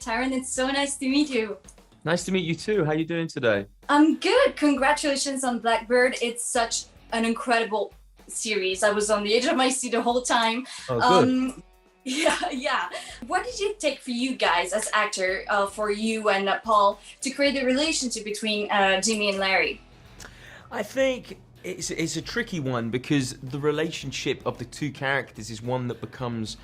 Taron, it's so nice to meet you. Nice to meet you too. How you doing today? I'm good. Congratulations on Blackbird. It's such an incredible series. I was on the edge of my seat the whole time. Oh, good. Yeah. What did it take for you guys as actor, for you and Paul, to create the relationship between Jimmy and Larry? I think it's a tricky one because the relationship of the two characters is one that becomes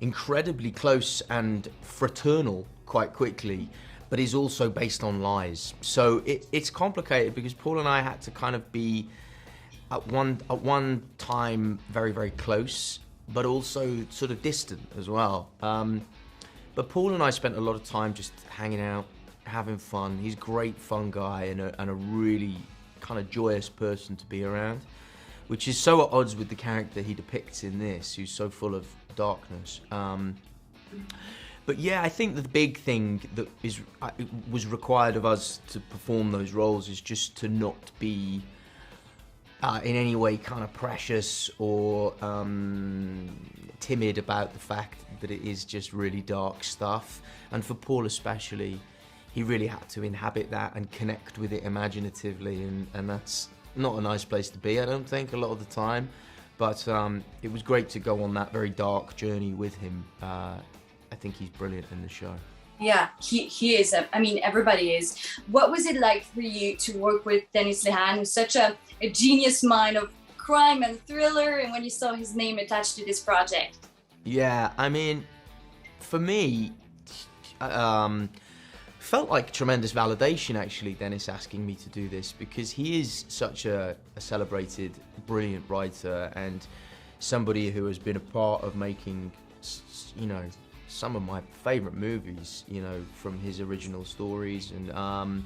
incredibly close and fraternal quite quickly, but is also based on lies. So it's complicated because Paul and I had to kind of be at one time very, very close, but also sort of distant as well. But Paul and I spent a lot of time just hanging out, having fun. He's a great fun guy and a really kind of joyous person to be around, which is so at odds with the character he depicts in this, who's so full of darkness. But yeah, I think the big thing that was required of us to perform those roles is just to not be in any way kind of precious or timid about the fact that it is just really dark stuff. And for Paul especially, he really had to inhabit that and connect with it imaginatively, and that's not a nice place to be, I don't think, a lot of the time. But it was great to go on that very dark journey with him. I think he's brilliant in the show. Yeah, he is. I mean, everybody is. What was it like for you to work with Dennis Lehane, who's such a genius mind of crime and thriller, and when you saw his name attached to this project? Yeah, I mean, for me, felt like tremendous validation actually, Dennis asking me to do this, because he is such a celebrated, brilliant writer and somebody who has been a part of making, you know, some of my favourite movies, you know, from his original stories. And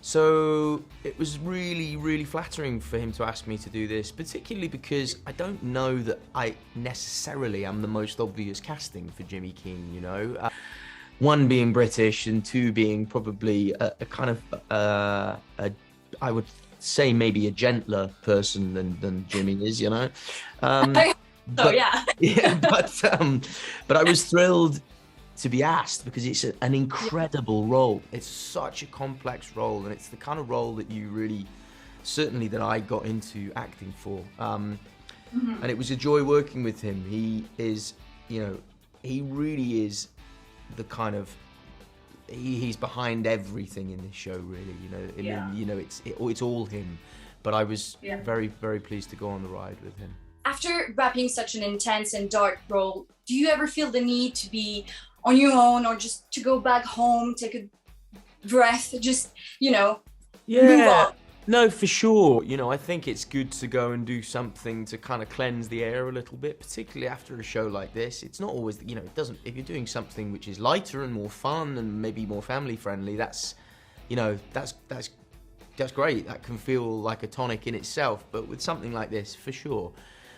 so it was really, really flattering for him to ask me to do this, particularly because I don't know that I necessarily am the most obvious casting for Jimmy King, you know. One being British and two being probably a kind of, I would say maybe a gentler person than Jimmy is, you know. But I was thrilled to be asked because it's an incredible role. It's such a complex role, and it's the kind of role that you really, certainly that I got into acting for. And it was a joy working with him. He is, you know, he really is the kind of, he's behind everything in this show, really. You know, I mean, you know, it's all him. But I was very, very pleased to go on the ride with him. After wrapping such an intense and dark role, do you ever feel the need to be on your own, or just to go back home, take a breath, just, you know, move on? No, for sure. You know, I think it's good to go and do something to kind of cleanse the air a little bit, particularly after a show like this. It's not always, you know, it doesn't, if you're doing something which is lighter and more fun and maybe more family friendly, that's, you know, that's great. That can feel like a tonic in itself. But with something like this, for sure,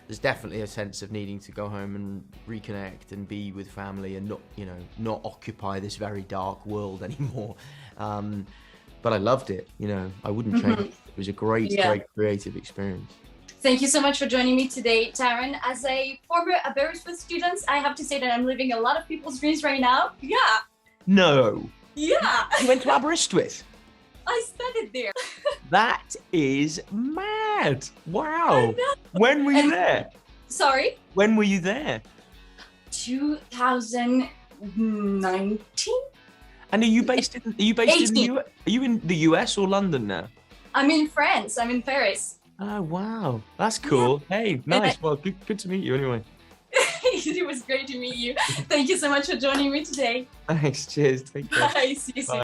there's definitely a sense of needing to go home and reconnect and be with family and not, you know, not occupy this very dark world anymore. But I loved it, you know, I wouldn't change it. It was a great creative experience. Thank you so much for joining me today, Taron. As a former Aberystwyth student, I have to say that I'm living a lot of people's dreams right now. Yeah. No. Yeah. You went to Aberystwyth? I studied there. That is mad. Wow. When were you there? Sorry? When were you there? 2019? And are you based in the US? Are you in the US or London now? I'm in France. I'm in Paris. Oh wow, that's cool. Yeah. Hey, nice. Well, good to meet you anyway. It was great to meet you. Thank you so much for joining me today. Thanks. Cheers. Take care. Bye. See you soon. Bye.